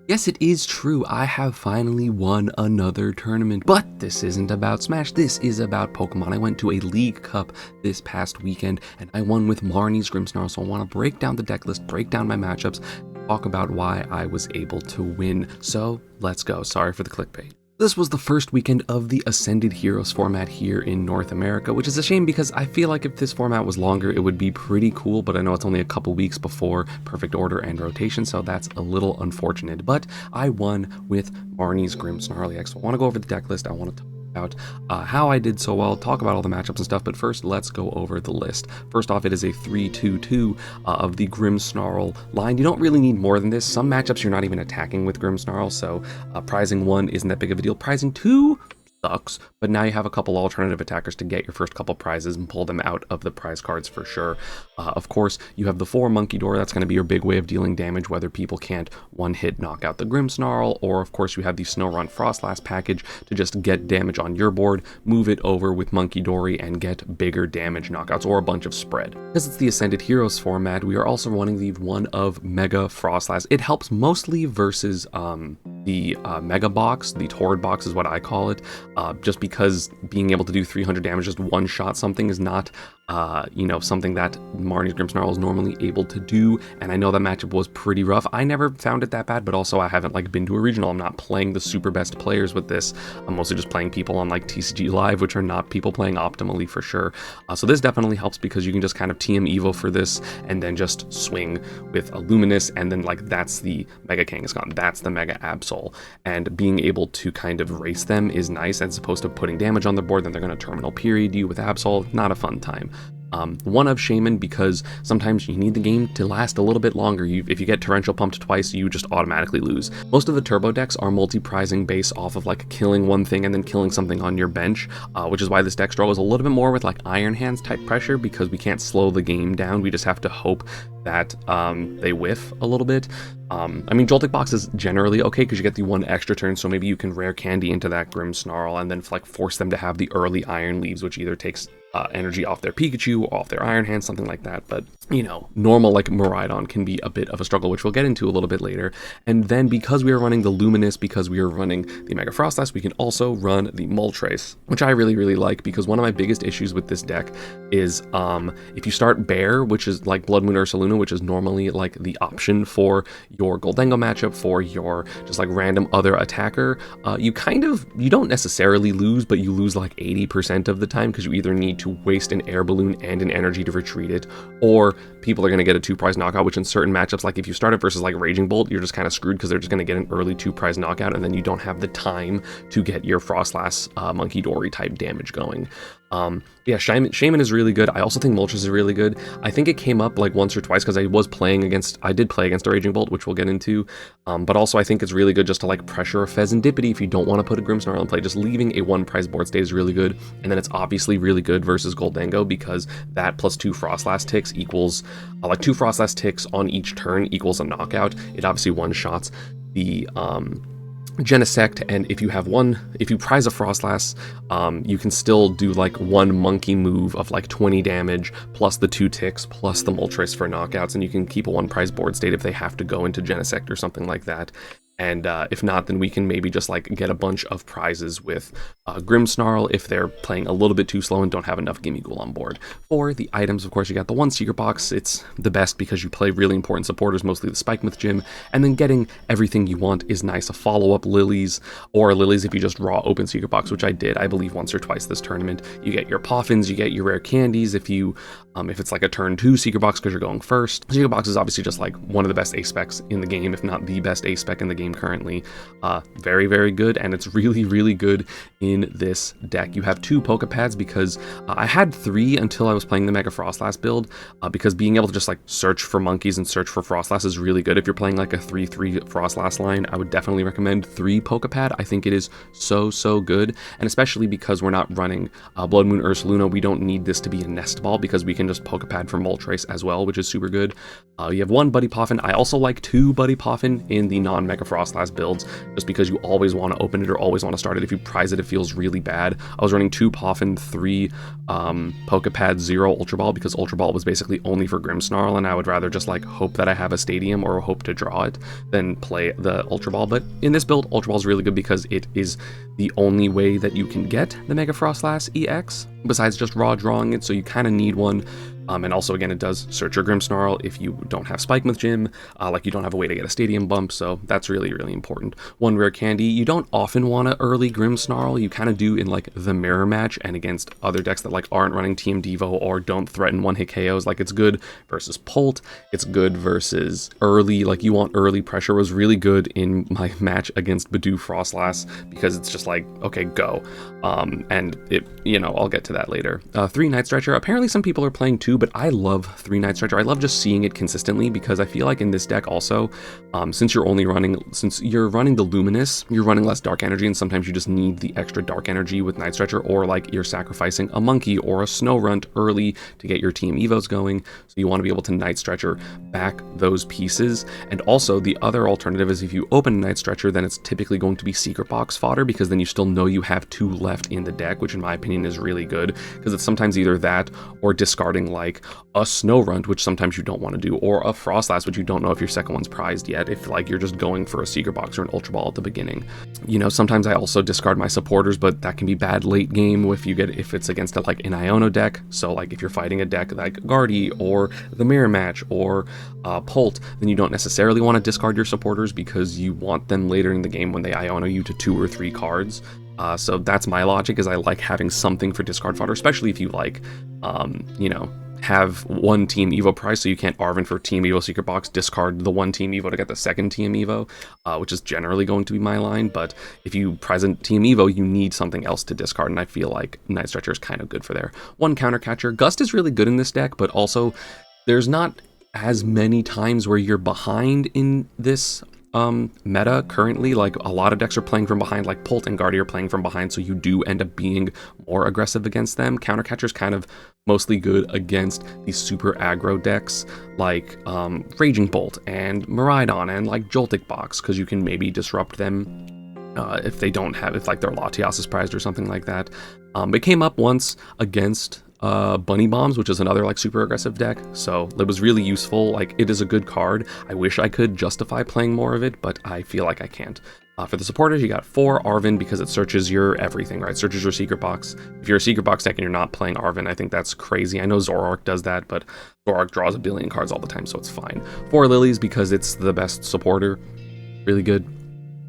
Yes, it is true. I have finally won another tournament, but this isn't about Smash. This is about Pokemon. I went to a League Cup this past weekend, and I won with Marnie's Grimmsnarl, so I want to break down the deck list, break down my matchups, talk about why I was able to win. So, let's go. Sorry for the clickbait. This was the first weekend of the Ascended Heroes format here in North America, which is a shame because I feel like if this format was longer, it would be pretty cool, but I know it's only a couple weeks before Perfect Order and Rotation, so that's a little unfortunate. But I won with Marnie's Grimmsnarl. So I want to go over the deck list. I want to talk about how I did so well, talk about all the matchups and stuff, but first let's go over the list. First off, it is a 3-2-2 of the Grimmsnarl line. You don't really need more than this. Some matchups you're not even attacking with Grimmsnarl, so prizing 1 isn't that big of a deal. Prizing 2 sucks, but now you have a couple alternative attackers to get your first couple prizes and pull them out of the prize cards for sure. Of course, you have the 4 Monkey Door. That's going to be your big way of dealing damage, whether people can't one-hit knock out the Grimmsnarl, or of course you have the Snorunt Frostlass package to just get damage on your board, move it over with Monkey Dory, and get bigger damage knockouts or a bunch of spread. Because it's the Ascended Heroes format, we are also running the one of Mega Frostlass. It helps mostly versus the Mega Box, the Torrid Box is what I call it, just because being able to do 300 damage, just one-shot something is not, something that Marnie's Grimmsnarl is normally able to do, and I know that matchup was pretty rough. I never found it that bad, but also I haven't been to a regional. I'm not playing the super best players with this. I'm mostly just playing people on TCG Live, which are not people playing optimally for sure. So this definitely helps because you can just kind of TM Evo for this and then just swing with a Luminous, and then that's the Mega Kangaskhan, that's the Mega Absol, and being able to kind of race them is nice as opposed to putting damage on the board. Then they're going to Terminal Period you with Absol. Not a fun time. One of Shaman, because sometimes you need the game to last a little bit longer. If you get Torrential Pumped twice, you just automatically lose. Most of the turbo decks are multi-prizing based off of killing one thing and then killing something on your bench, which is why this deck struggles a little bit more with Iron Hands type pressure, because we can't slow the game down. We just have to hope that they whiff a little bit. Joltik Box is generally okay because you get the one extra turn, so maybe you can rare candy into that Grimmsnarl and then force them to have the early Iron Leaves, which either takes energy off their Pikachu, off their Iron Hand, something like that. But normal Miraidon can be a bit of a struggle, which we'll get into a little bit later. And then because we are running the Luminous, because we are running the Mega Frostlass, we can also run the Moltres, which I really, really like, because one of my biggest issues with this deck is if you start Bear, which is Blood Moon Ursaluna, which is normally the option for your Goldengo matchup, for your just random other attacker, you don't necessarily lose, but you lose 80% of the time, because you either need to waste an Air Balloon and an energy to retreat it, or people are going to get a 2-prize knockout, which in certain matchups, if you start it versus Raging Bolt, you're just kind of screwed because they're just going to get an early 2-prize knockout, and then you don't have the time to get your Frostlass Monkey Dory type damage going. Shaman is really good. I also think Moltres is really good. I think it came up once or twice because I did play against a Raging Bolt, which we'll get into, but also I think it's really good just to pressure a Fezandipity if you don't want to put a Grimmsnarl in play. Just leaving a 1-prize board state is really good, and then it's obviously really good versus Goldengo because that plus 2 Frostlass ticks equals 2 Frostlass ticks on each turn equals a knockout. It obviously one-shots the Genesect, and if you prize a Frostlass, you can still do one monkey move of 20 damage plus the 2 ticks plus the Moltres for knockouts, and you can keep a 1-prize board state if they have to go into Genesect or something like that. And if not, then we can maybe just get a bunch of prizes with Grimmsnarl if they're playing a little bit too slow and don't have enough Gimme Ghoul on board. For the items, of course, you got the 1 Secret Box. It's the best because you play really important supporters, mostly the Spikemouth Gym, and then getting everything you want is nice. A follow-up Lilies, or Lilies if you just draw open Secret Box, which I did, I believe, once or twice this tournament. You get your Poffins, you get your rare candies if it's a turn 2 Secret Box because you're going first. Secret Box is obviously just one of the best ace specs in the game, if not the best ace spec in the game currently. Very, very good, and it's really, really good in this deck. You have 2 Pokepads because I had 3 until I was playing the Mega Frostlass build, because being able to just search for monkeys and search for Frostlass is really good. If you're playing a 3-3 Frostlass line, I would definitely recommend 3 Pokepad. I think it is so good, and especially because we're not running Blood Moon Ursaluna, we don't need this to be a nest ball because we can just Pokepad from Moltres as well, which is super good. You have 1 Buddy Poffin. I also like 2 Buddy Poffin in the non-Mega Frostlass Frostlass builds, just because you always want to open it or always want to start it. If you prize it, it feels really bad. I was running 2 Poffin, 3 Pokepad, 0 Ultra Ball, because Ultra Ball was basically only for Grimmsnarl, and I would rather just like hope that I have a stadium or hope to draw it than play the Ultra Ball. But in this build, Ultra Ball is really good because it is the only way that you can get the Mega Frostlass EX besides just raw drawing it, so you kind of need one. And also, again, it does search your Grimmsnarl if you don't have Spikemouth Gym, like you don't have a way to get a stadium bump, so that's really, really important. 1 rare candy. You don't often want to early Grimmsnarl. You kind of do in like the mirror match and against other decks that like aren't running TM Devo or don't threaten 1-hit KOs. Like, it's good versus Polt. It's good versus early, like you want early pressure. Was really good in my match against Bidoof Frostlass because it's just like, okay, go. And it, you know, I'll get to that later. 3 Night Stretcher. Apparently some people are playing 2, but I love 3 Night Stretcher. I love just seeing it consistently because I feel like in this deck also, since you're running the Luminous, you're running less dark energy, and sometimes you just need the extra dark energy with Night Stretcher, or like you're sacrificing a Monkey or a Snow Runt early to get your team evos going, so you want to be able to Night Stretcher back those pieces. And also the other alternative is if you open Night Stretcher, then it's typically going to be Secret Box fodder, because then you still know you have 2 left in the deck, which in my opinion is really good, because it's sometimes either that or discarding like a Snow Runt, which sometimes you don't want to do, or a Frostlass, which you don't know if your second one's prized yet, if like you're just going for a Secret Box or an Ultra Ball at the beginning. You know, sometimes I also discard my supporters, but that can be bad late game if it's against like an Iono deck. So like if you're fighting a deck like Guardy or the Mirror Match or Polt, then you don't necessarily want to discard your supporters because you want them later in the game when they Iono you to 2 or 3 cards. So that's my logic, is I like having something for discard fodder, especially if you like, you know, have 1 Team Evo prize, so you can't Arven for Team Evo Secret Box, discard the 1 Team Evo to get the 2nd Team Evo, which is generally going to be my line. But if you prize a Team Evo, you need something else to discard, and I feel like Night Stretcher is kind of good for there. 1 Counter Catcher. Gust is really good in this deck, but also there's not as many times where you're behind in this meta currently. Like a lot of decks are playing from behind, like Polt and Guardy are playing from behind, so you do end up being more aggressive against them. Countercatcher's kind of mostly good against these super aggro decks like Raging Bolt and Miraidon and like Joltik Box, because you can maybe disrupt them if they don't have, if like their Latias is prized or something like that. It came up once against Bunny Bombs, which is another like super aggressive deck, so it was really useful. Like, it is a good card. I wish I could justify playing more of it, but I feel like I can't. For the supporters, you got 4 Arven, because it searches your everything, right? Searches your Secret Box. If you're a Secret Box deck and you're not playing Arven, I think that's crazy. I know Zoroark does that, but Zoroark draws a billion cards all the time, so it's fine. 4 Lilies, because it's the best supporter. Really good.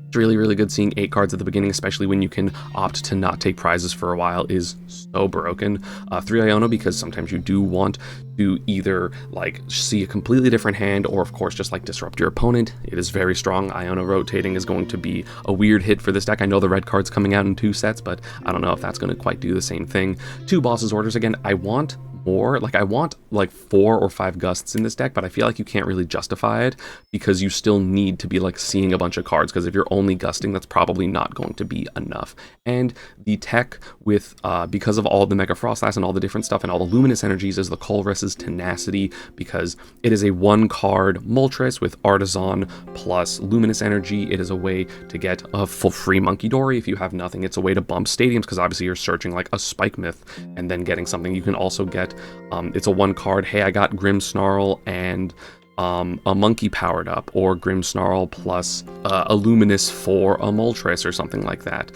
It's really, really good. Seeing 8 cards at the beginning, especially when you can opt to not take prizes for a while, is so broken. 3 Iono, because sometimes you do want to either like see a completely different hand, or of course just like disrupt your opponent. It is very strong. Iono rotating is going to be a weird hit for this deck. I know the red card's coming out in 2 sets, but I don't know if that's going to quite do the same thing. 2 Boss's Orders. Again, I want more, like I want like 4 or 5 Gusts in this deck, but I feel like you can't really justify it because you still need to be like seeing a bunch of cards, because if you're only gusting, that's probably not going to be enough. And the tech with because of all the Mega Frostlass and all the different stuff and all the Luminous energies, is the Colress's Tenacity, because it is a 1 card Moltres with Artisan plus Luminous energy. It is a way to get a full free Monkey Dory if you have nothing. It's a way to bump stadiums, because obviously you're searching like a Spikemouth and then getting something. You can also get it's a 1 card, hey, I got Grimmsnarl and a Monkey powered up, or Grimmsnarl plus a Luminous for a Moltres or something like that.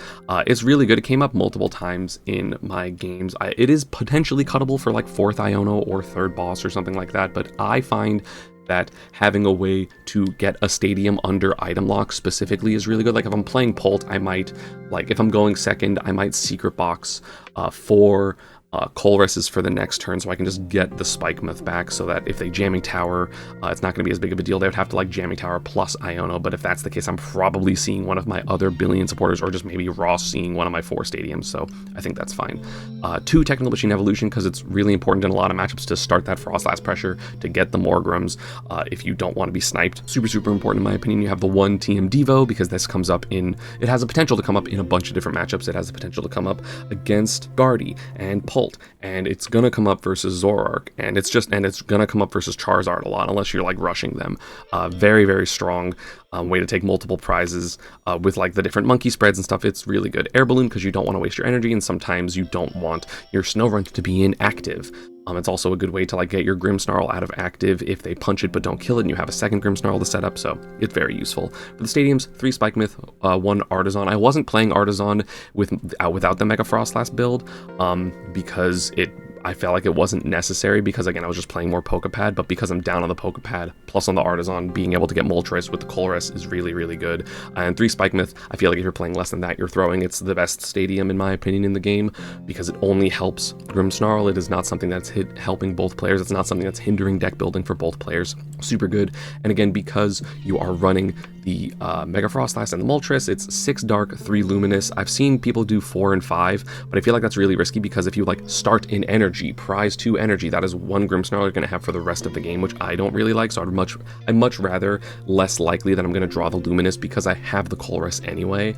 It's really good. It came up multiple times in my games. It is potentially cuttable for like 4th Iono or 3rd boss or something like that, but I find that having a way to get a stadium under item lock specifically is really good. Like if I'm playing Polt, I might, like if I'm going 2nd, I might Secret Box for Colress's for the next turn, so I can just get the Spikemouth back, so that if they Jamming Tower, it's not going to be as big of a deal. They would have to like Jamming Tower plus Iono, but if that's the case, I'm probably seeing one of my other billion supporters, or just maybe Ross seeing one of my 4 stadiums, so I think that's fine. 2 Technical Machine Evolution, because it's really important in a lot of matchups to start that Frostlass pressure, to get the Morgrums if you don't want to be sniped. Super, super important in my opinion. You have the 1 TM Devo, because this comes up in, it has a potential to come up in a bunch of different matchups. It has the potential to come up against Guardy and Polt Colt, and it's gonna come up versus Zoroark, and it's gonna come up versus Charizard a lot unless you're like rushing them. Very, very strong way to take multiple prizes with like the different monkey spreads and stuff. It's really good. Air Balloon, because you don't want to waste your energy, and sometimes you don't want your Snorunt to be inactive. It's also a good way to like get your Grimmsnarl out of active if they punch it but don't kill it and you have a second Grimmsnarl to set up, so it's very useful. For the stadiums, 3 Spike Myth, 1 Artisan. I wasn't playing Artisan without the Mega Frostlass build because I felt like it wasn't necessary, because again I was just playing more Pokepad, but because I'm down on the Pokepad plus on the Artisan, being able to get Moltres with the Colress is really, really good. And 3 Spike Myth, I feel like if you're playing less than that, you're throwing. It's the best stadium in my opinion in the game, because it only helps Grimmsnarl. It is not something that's helping both players. It's not something that's hindering deck building for both players. Super good. And again, because you are running the Mega Frostlass and the Moltres, it's 6 Dark, 3 Luminous. I've seen people do 4 and 5, but I feel like that's really risky, because if you like start in energy, prize 2 energy, that is 1 Grimmsnarl you're going to have for the rest of the game, which I don't really like. So I'd much rather less likely that I'm going to draw the Luminous, because I have the Colress anyway.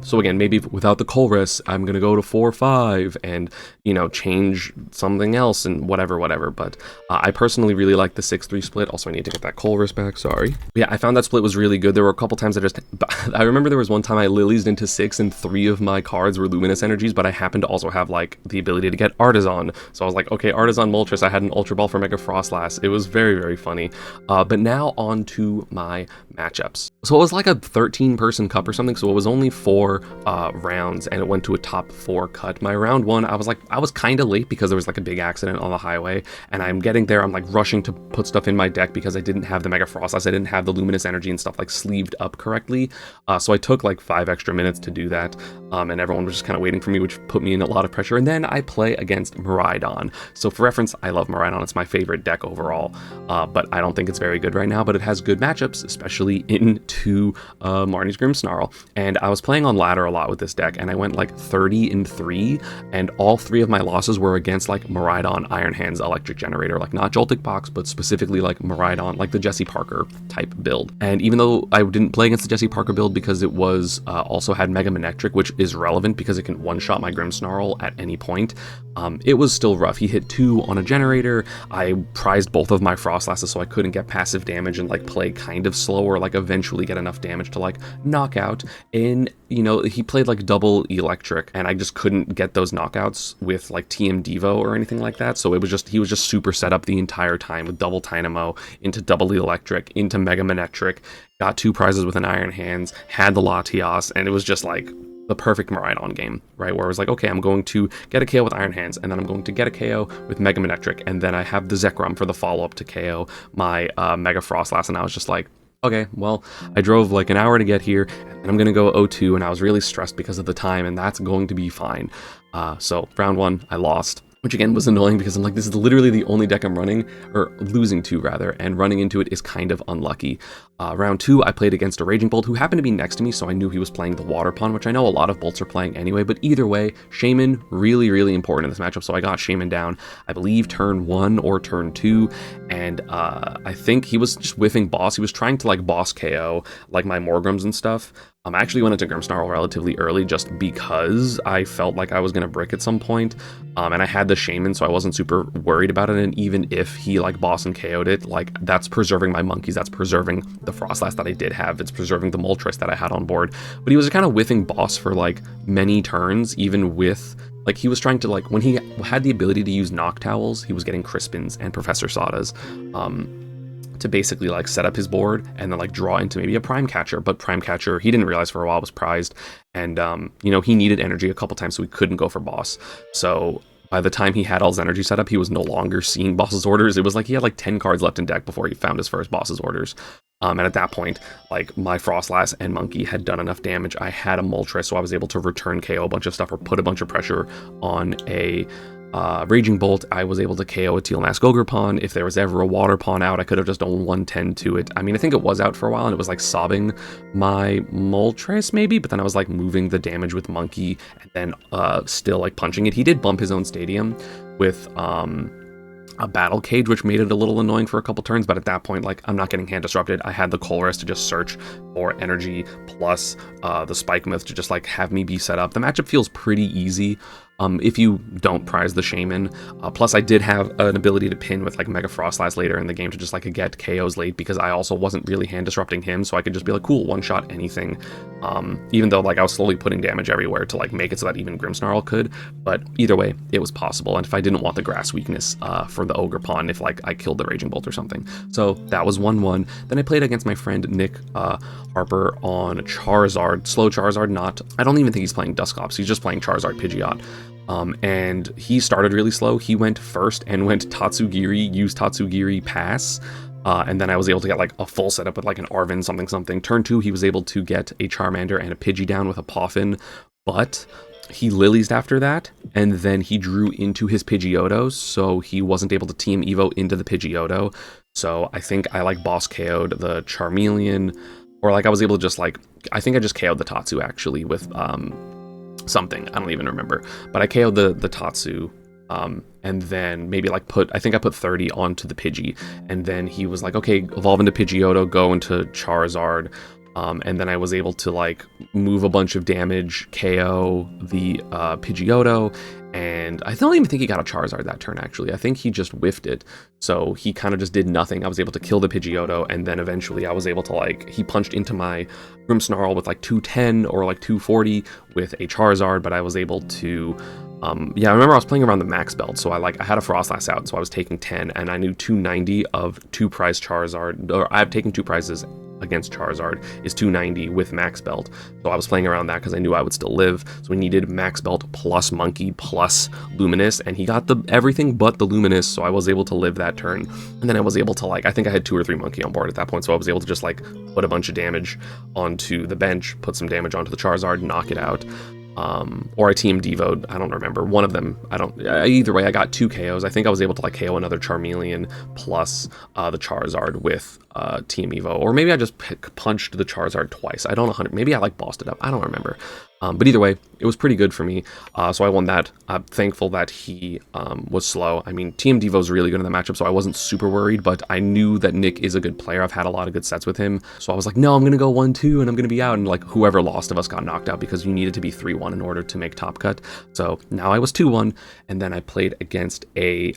So again, maybe without the Colress, I'm going to go to 4-5 and, you know, change something else and whatever. But I personally really like the 6-3 split. Also, I need to get that Colress back, sorry. But yeah, I found that split was really good. There were a couple times I remember there was one time I Lilies into 6 and 3 of my cards were Luminous energies, but I happened to also have like the ability to get Artisan. So I was like, okay, Artisan Moltres, I had an Ultra Ball for Mega Frostlass. It was very, very funny. But now on to my matchups. So it was like a 13-person cup or something, so it was only 4 rounds, and it went to a top 4 cut. My round 1, I was kind of late because there was like a big accident on the highway, and I'm getting there, I'm like rushing to put stuff in my deck because I didn't have the Mega Frostlass, I didn't have the Luminous energy and stuff like sleeved up correctly, so I took like 5 extra minutes to do that, and everyone was just kind of waiting for me, which put me in a lot of pressure. And then I play against Miraidon. So for reference, I love Miraidon, it's my favorite deck overall, but I don't think it's very good right now, but it has good matchups, especially into Marnie's Grimmsnarl. And I was playing on ladder a lot with this deck, and I went like 30-3, and all 3 of my losses were against like Miraidon, Iron Hands, Electric Generator, like not Joltik Box, but specifically like Miraidon, like the Jesse Parker type build. And even though I didn't play against the Jesse Parker build because it was also had Mega Manectric, which is relevant because it can one-shot my Grimmsnarl at any point, it was still rough. He hit 2 on a generator. I prized both of my Frostlasses so I couldn't get passive damage and like play kind of slow, or like eventually get enough damage to like knock out. And you know, he played like double electric, and I just couldn't get those knockouts with like TM Devo or anything like that. So he was just super set up the entire time with double Dynamo into double electric into Mega Manectric, got 2 prizes with an Iron Hands, had the Latias, and it was just like the perfect Miraidon game, right? Where it was like, okay, I'm going to get a KO with Iron Hands, and then I'm going to get a KO with Mega Manectric, and then I have the Zekrom for the follow-up to KO my Mega Frostlass, and I was just like, okay, well, I drove like an hour to get here, and I'm gonna go 0-2, and I was really stressed because of the time, and that's going to be fine. So round 1, I lost, which again was annoying because I'm like, this is literally the only deck I'm running, or losing to rather, and running into it is kind of unlucky. Round 2, I played against a Raging Bolt who happened to be next to me, so I knew he was playing the Water Pond, which I know a lot of Bolts are playing anyway, but either way, Shaman, really, really important in this matchup, so I got Shaman down, I believe turn 1 or turn 2, and I think he was just whiffing boss. He was trying to like boss KO, like my Morgrums and stuff. I actually went into Grimmsnarl relatively early just because I felt like I was going to brick at some point, and I had the Shaman, so I wasn't super worried about it, and even if he like boss and KO'd it, like that's preserving my monkeys, that's preserving the Frostlass that I did have, it's preserving the Moltres that I had on board. But he was kind of whiffing boss for like many turns, even with like he was trying to like, when he had the ability to use Noctowls, he was getting Crispins and Professor Sadas to basically like set up his board and then like draw into maybe a Prime Catcher, but Prime Catcher, he didn't realize for a while was prized, and you know, he needed energy a couple times, so he couldn't go for boss. So by the time he had all his energy set up, he was no longer seeing boss's orders. It was like he had like 10 cards left in deck before he found his first boss's orders. And at that point, like my Frostlass and Monkey had done enough damage. I had a Moltres, so I was able to return KO a bunch of stuff or put a bunch of pressure on a Raging Bolt. I was able to KO a Teal Mask Ogre Pawn. If there was ever a Water Pawn out, I could have just done 110 to it. I mean, I think it was out for a while, and it was like sobbing my Moltres maybe, but then I was like moving the damage with Monkey and then still like punching it. He did bump his own stadium with a Battle Cage, which made it a little annoying for a couple turns, but at that point, like, I'm not getting hand disrupted. I had the Colress to just search for energy, plus the Spike Myth to just like have me be set up. The matchup feels pretty easy. if you don't prize the Shaman. Plus I did have an ability to pin with like Mega Frostlass later in the game to just like get KOs late, because I also wasn't really hand disrupting him, so I could just be like, cool, one shot anything. Even though like I was slowly putting damage everywhere to like make it so that even Grimmsnarl could, but either way it was possible. And if I didn't want the grass weakness for the Ogre Pawn, if like I killed the Raging Bolt or something. So that was 1-1. Then I played against my friend Nick Harper on Charizard, slow Charizard, I don't even think he's playing Dusclops, he's just playing Charizard Pidgeot. And he started really slow. He went first and went Tatsugiri, used Tatsugiri pass. And then I was able to get like a full setup with like an Arven something. Turn 2, he was able to get a Charmander and a Pidgey down with a Poffin, but he Lilies'd after that, and then he drew into his Pidgeotto, so he wasn't able to Team Evo into the Pidgeotto. So I think I like boss KO'd the Charmeleon, or like I was able to just like, I think I just KO'd the Tatsu actually with something, I don't even remember, but I KO'd the Tatsu. And then maybe like I think I put 30 onto the Pidgey, and then he was like, okay, evolve into Pidgeotto, go into Charizard, and then I was able to like move a bunch of damage, KO the Pidgeotto, and I don't even think he got a Charizard that turn actually. I think he just whiffed it, so he kind of just did nothing. I was able to kill the Pidgeotto, and then eventually I was able to like, he punched into my Grimmsnarl with like 210 or like 240 with a Charizard, but I was able to yeah, I remember I was playing around the max belt, so I had a Frostlass out, so I was taking 10, and I knew 290 of 2-prize Charizard, or I've taken 2 prizes against Charizard, is 290 with max belt, so I was playing around that because I knew I would still live, so we needed max belt plus Monkey plus Luminous, and he got everything but the Luminous, so I was able to live that turn, and then I was able to like, I think I had 2 or 3 Monkey on board at that point, so I was able to just like put a bunch of damage onto the bench, put some damage onto the Charizard, knock it out. Or I Team Devo'd, I don't remember, one of them, either way I got 2 KOs. I think I was able to like KO another Charmeleon plus the Charizard with Team Evo, or maybe I just punched the Charizard twice, I don't know, maybe I like bossed it up, I don't remember. But either way, it was pretty good for me, so I won that. I'm thankful that he was slow. I mean, Team Devo's really good in the matchup, so I wasn't super worried, but I knew that Nick is a good player. I've had a lot of good sets with him, so I was like, no, I'm gonna go 1-2 and I'm gonna be out, and like whoever lost of us got knocked out because you needed to be 3-1 in order to make top cut. So now I was 2-1, and then I played against a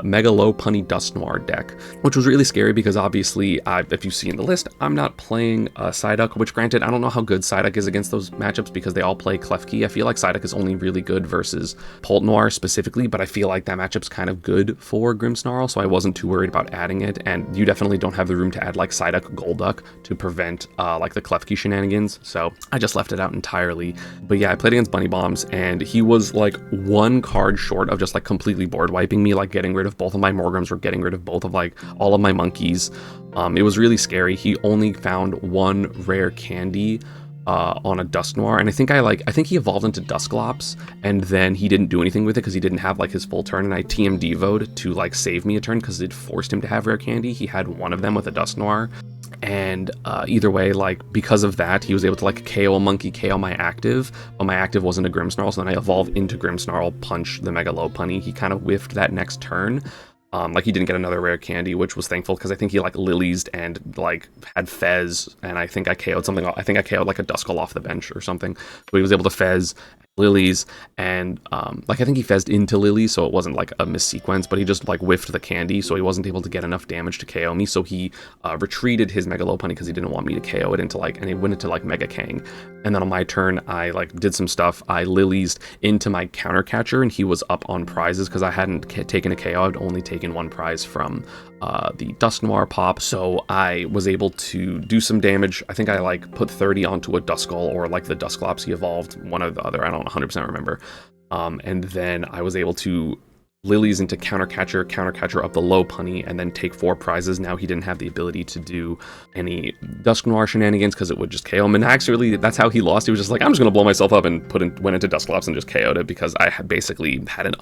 Mega Lopunny Dusknoir deck, which was really scary because obviously, if you see in the list, I'm not playing Psyduck, which granted, I don't know how good Psyduck is against those matchups because they all play Klefki. I feel like Psyduck is only really good versus Poltnoir specifically, but I feel like that matchup's kind of good for Grimmsnarl, so I wasn't too worried about adding it, and you definitely don't have the room to add like Psyduck Golduck to prevent like the Klefki shenanigans, so I just left it out entirely. But yeah, I played against Bunny Bombs, and he was like 1 card short of just like completely board wiping me, like getting rid of both of my Morgrams or getting rid of both of like all of my monkeys. It was really scary. He only found 1 rare candy on a Dusknoir, and I think he evolved into Dusclops, and then he didn't do anything with it because he didn't have like his full turn, and I TM Devo'd to like save me a turn because it forced him to have rare candy. He had 1 of them with a Dusknoir, and either way, like because of that, he was able to like KO a monkey, KO my active, but my active wasn't a Grimmsnarl, so then I evolved into Grimmsnarl, punch the Mega Lopunny. He kind of whiffed that next turn. Like he didn't get another rare candy, which was thankful because I think he like Lilies'd and like had Fez, and I think I KO'd something. I think I KO'd like a Duskull off the bench or something. So he was able to Fez Lilies, and like I think he Fezzed into Lilies, so it wasn't like a missequence, but he just like whiffed the candy, so he wasn't able to get enough damage to KO me. So he retreated his Mega Lopunny because he didn't want me to KO it into like, and he went into like Mega Kang. And then on my turn, I like did some stuff. I Lilies'd into my counter catcher, and he was up on prizes because I hadn't taken a KO. I'd only taken 1 prize from the Dusknoir pop, so I was able to do some damage. I think I like put 30 onto a Duskull, or like the Dusclops he evolved, one or the other, I don't 100% remember. And then I was able to Lilies into counter catcher up the Lopunny, and then take 4 prizes. Now he didn't have the ability to do any Dusknoir shenanigans because it would just KO him, and actually that's how he lost. He was just like, I'm just gonna blow myself up, and went into Dusclops and just KO'd it because I had basically had an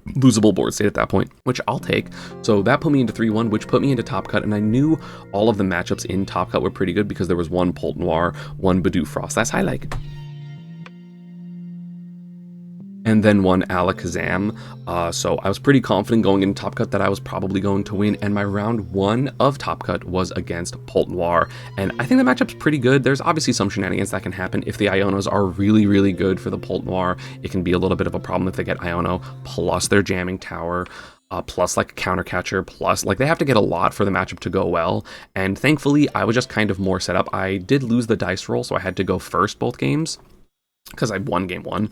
unlosable board state at that point, which I'll take. So that put me into 3-1, which put me into Top Cut, and I knew all of the matchups in Top Cut were pretty good because there was 1 Poltnoir, 1 Bidoof Frost. That's high like. and then won Alakazam. So I was pretty confident going in Top Cut that I was probably going to win, and my round 1 of Top Cut was against Noir, and I think the matchup's pretty good. There's obviously some shenanigans that can happen. If the Ionos are really, really good for the Noir, it can be a little bit of a problem if they get Iono, plus their jamming tower, plus like a counter catcher, plus like they have to get a lot for the matchup to go well, and thankfully I was just kind of more set up. I did lose the dice roll, so I had to go first both games, because I won game 1.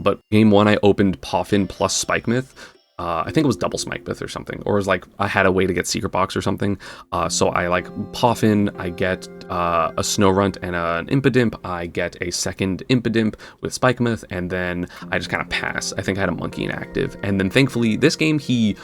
But game 1 I opened Poffin plus Spikemouth. I think it was double Spikemouth or something, or it was like I had a way to get Secret Box or something. So I like Poffin, I get a Snorunt and an Impidimp, I get a second Impidimp with Spikemouth, and then I just kind of pass. I think I had a Monkey inactive, and then thankfully this game he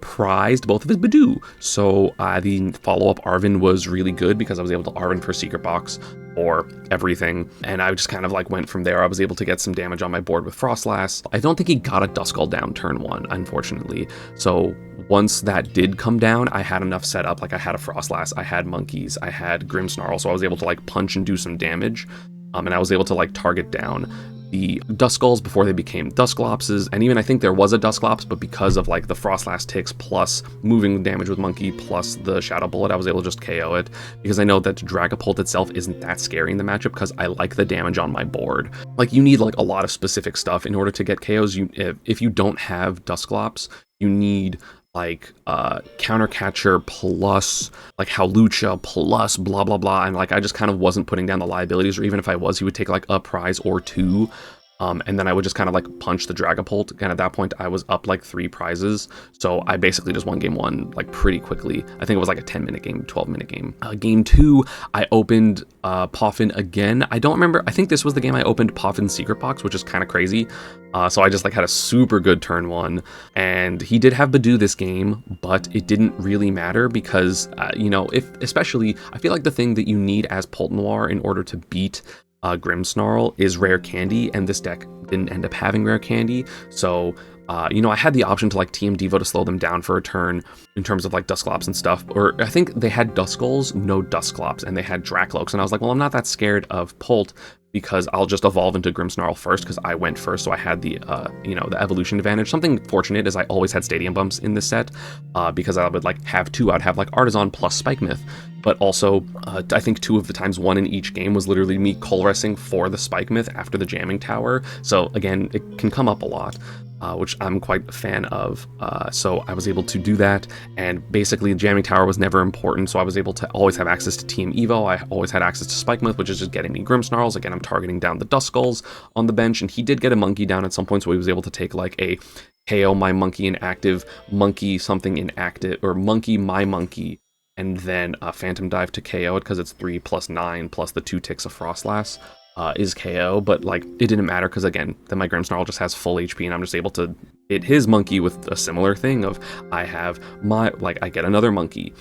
prized both of his Badoo. So the follow-up Arven was really good because I was able to Arven for Secret Box or everything, and I just kind of like went from there. I was able to get some damage on my board with Frostlass. I don't think he got a Duskull down turn 1, unfortunately. So once that did come down, I had enough set up. Like I had a Frostlass, I had Monkeys, I had Grimmsnarl, so I was able to like punch and do some damage. And I was able to like target down the Duskulls before they became Dusklopses, and even I think there was a Dusklops, but because of like the Frostlass ticks plus moving damage with Monkey plus the Shadow Bullet, I was able to just KO it, because I know that Dragapult itself isn't that scary in the matchup because I like the damage on my board. Like you need like a lot of specific stuff in order to get KOs. If you don't have Dusclops, you need like counter catcher plus like Hawlucha plus blah blah blah, and like I just kind of wasn't putting down the liabilities, or even if I was, he would take like a prize or 2, and then I would just kind of like punch the Dragapult, and at that point I was up like 3 prizes, so I basically just won game 1 like pretty quickly. I think it was like a 10-minute game, 12-minute game. Game 2 I opened Poffin again. I don't remember, I think this was the game I opened Poffin's Secret Box, which is kind of crazy. So I just like had a super good turn 1, and he did have Badoo this game, but it didn't really matter because, you know, especially, I feel like the thing that you need as Noir in order to beat Grimmsnarl is Rare Candy, and this deck didn't end up having Rare Candy, so you know, I had the option to like TM Devo to slow them down for a turn in terms of like Dusclops and stuff, or I think they had Duskulls, no Dusclops, and they had Dracloaks, and I was like, well, I'm not that scared of Polt because I'll just evolve into Grimmsnarl first because I went first, so I had the, you know, the evolution advantage. Something fortunate is I always had Stadium Bumps in this set because I would like have 2, I'd have like Artisan plus Spikemouth, but also I think 2 of the times, 1 in each game was literally me Colressing for the Spikemouth after the Jamming Tower, so again, it can come up a lot. Which I'm quite a fan of. So I was able to do that, and basically the Jamming Tower was never important, so I was able to always have access to Team Evo. I always had access to Spikemouth, which is just getting me Grimmsnarls. Again, I'm targeting down the Duskulls on the bench, and he did get a Monkey down at some point, so he was able to take like a KO my Monkey inactive, Monkey something inactive, or Monkey my Monkey, and then Phantom Dive to KO it because it's 3 plus 9 plus the 2 ticks of Frostlass. Is KO, but like it didn't matter because again, then my Grimmsnarl just has full HP, and I'm just able to hit his Monkey with a similar thing of I have my, like I get another Monkey,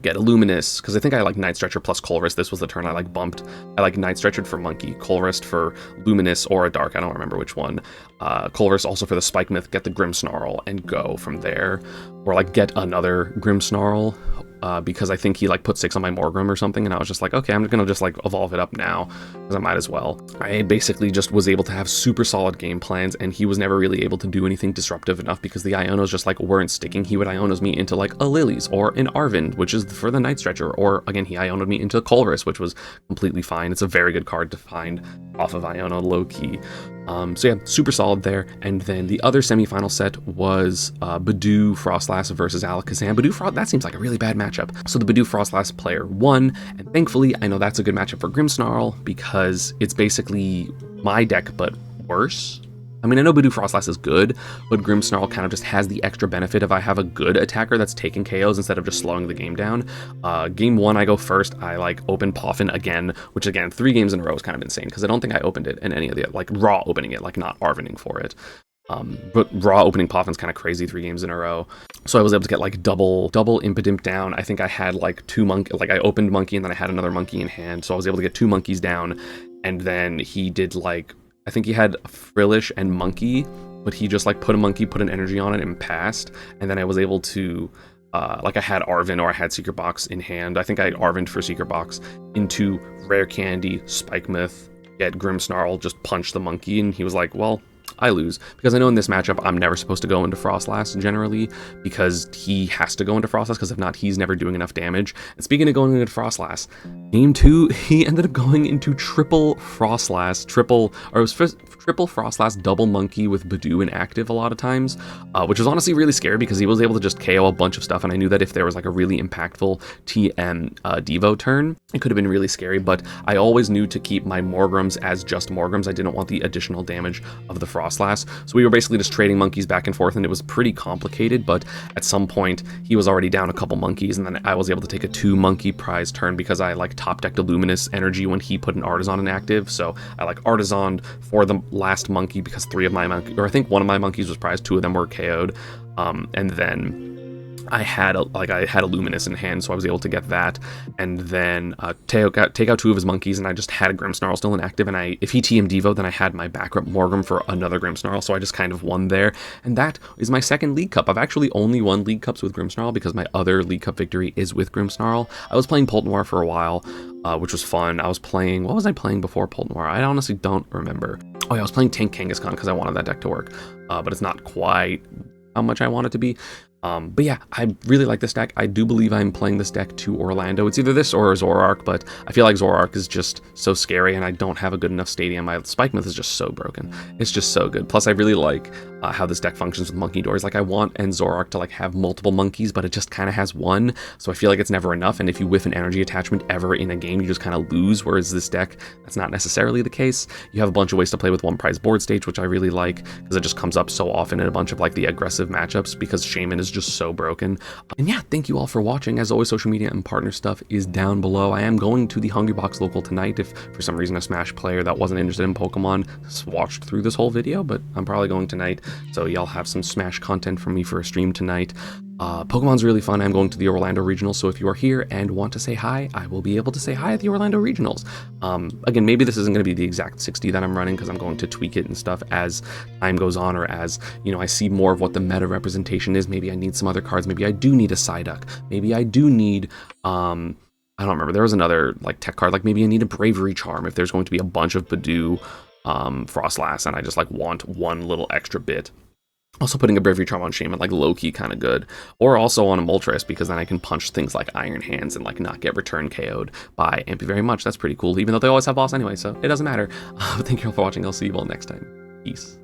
get a Luminous, because I think I like Night Stretcher plus Colress. This was the turn I like bumped. I like Night Stretchered for Monkey, Colress for Luminous or a Dark, I don't remember which one. Colress also for the Spikemouth, get the Grimmsnarl and go from there, or like get another Grimmsnarl. Because I think he like put 6 on my Morgrim or something, and I was just like, okay, I'm gonna just like evolve it up now because I might as well. I basically just was able to have super solid game plans, and he was never really able to do anything disruptive enough because the Ionos just like weren't sticking. He would Ionos me into like a Lilies or an Arvind, which is for the Night Stretcher, or again he Ionoed me into Colress, which was completely fine. It's a very good card to find off of Iono low key. So yeah, super solid there. And then the other semifinal set was Badoo Frostlass versus Alakazam. Badoo Frost, that seems like a really bad matchup. So the Badoo Frostlass player won, and thankfully I know that's a good matchup for Grimmsnarl because it's basically my deck but worse. I mean, I know Badoo Frostlass is good, but Grimmsnarl kind of just has the extra benefit of I have a good attacker that's taking KOs instead of just slowing the game down. Game 1, I go first. I like open Poffin again, which again, 3 games in a row is kind of insane because I don't think I opened it in any of the, like raw opening it, like not Arvening for it. But raw opening Poffin's kind of crazy 3 games in a row. So I was able to get like double Impidimp down. I think I had like 2 Monkey, like I opened Monkey and then I had another Monkey in hand. So I was able to get 2 Monkeys down, and then he did like, I think he had Frillish and Monkey, but he just like put a Monkey, put an energy on it and passed. And then I was able to, like I had Arven or I had Secret Box in hand. I think I had Arven for Secret Box into Rare Candy, Spikemouth, get Grimmsnarl, just punch the Monkey. And he was like, well, I lose, because I know in this matchup I'm never supposed to go into Frostlass generally, because he has to go into Frostlass, because if not, he's never doing enough damage. And speaking of going into Frostlass, game 2, he ended up going into triple Frostlass, triple Frostlass double Monkey with Badoo inactive a lot of times, which was honestly really scary because he was able to just KO a bunch of stuff, and I knew that if there was like a really impactful TM Devo turn, it could have been really scary, but I always knew to keep my Morgrams as just Morgrams. I didn't want the additional damage of the Frostlass. So we were basically just trading monkeys back and forth, and it was pretty complicated, but at some point he was already down a couple monkeys, and then I was able to take a 2-monkey prize turn because I like top decked a Luminous energy when he put an Artisan inactive. So I like Artisaned for the last monkey because 3 of my monkeys, or I think 1 of my monkeys was prized, 2 of them were KO'd, and then I had a Luminous in hand, so I was able to get that, and then take out 2 of his monkeys, and I just had a Grimmsnarl still inactive, and if he TM'd Devo, then I had my backup Morgram for another Grimmsnarl, so I just kind of won there, and that is my second League Cup. I've actually only won League Cups with Grimmsnarl because my other League Cup victory is with Grimmsnarl. I was playing Pult Noir for a while, which was fun. I was playing, what was I playing before Pult Noir? I honestly don't remember. Oh yeah, I was playing Tank Kangaskhan because I wanted that deck to work, but it's not quite how much I want it to be. But yeah, I really like this deck. I do believe I'm playing this deck to Orlando. It's either this or Zoroark, but I feel like Zoroark is just so scary, and I don't have a good enough stadium. My Spike Myth is just so broken. It's just so good. Plus, I really like how this deck functions with Monkey Doors. Like, I want Zoroark to like have multiple monkeys, but it just kind of has one, so I feel like it's never enough, and if you whiff an energy attachment ever in a game, you just kind of lose, whereas this deck, that's not necessarily the case. You have a bunch of ways to play with 1 prize board stage, which I really like, because it just comes up so often in a bunch of like the aggressive matchups, because Shaman is just so broken. And yeah, thank you all for watching. As always, social media and partner stuff is down below. I am going to the Hungrybox local tonight if for some reason a Smash player that wasn't interested in Pokemon watched through this whole video, but I'm probably going tonight, so y'all have some Smash content from me for a stream tonight. Pokemon's really fun. I'm going to the Orlando Regionals, so if you are here and want to say hi, I will be able to say hi at the Orlando Regionals. Again, maybe this isn't going to be the exact 60 that I'm running because I'm going to tweak it and stuff as time goes on, or as, you know, I see more of what the meta representation is. Maybe I need some other cards. Maybe I do need a Psyduck. Maybe I do need, I don't remember. There was another, like, tech card. Like, maybe I need a Bravery Charm if there's going to be a bunch of Badoo, Frostlass, and I just, like, want one little extra bit. Also, putting a Bravery Charm on Shaman, like, low-key kind of good. Or also on a Moltres, because then I can punch things like Iron Hands and, like, not get return KO'd by Ampy very much. That's pretty cool, even though they always have boss anyway, so it doesn't matter. Thank you all for watching. I'll see you all next time. Peace.